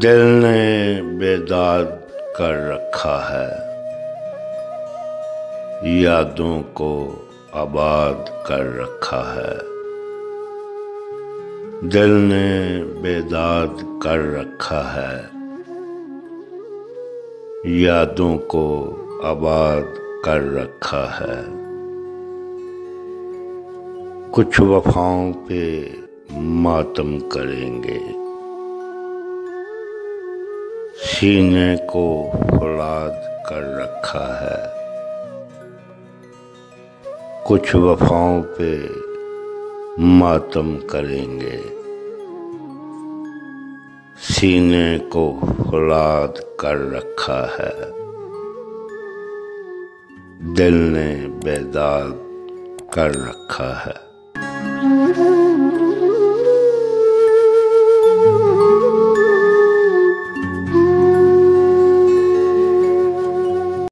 दिल ने बेदाग कर रखा है, यादों को आबाद कर रखा है। दिल ने बेदाग कर रखा है, यादों को आबाद कर रखा है। कुछ वफाओं पे मातम करेंगे, सीने को फौलाद कर रखा है। कुछ वफाओं पे मातम करेंगे, सीने को फौलाद कर रखा है। दिल ने बेदाग कर रखा है।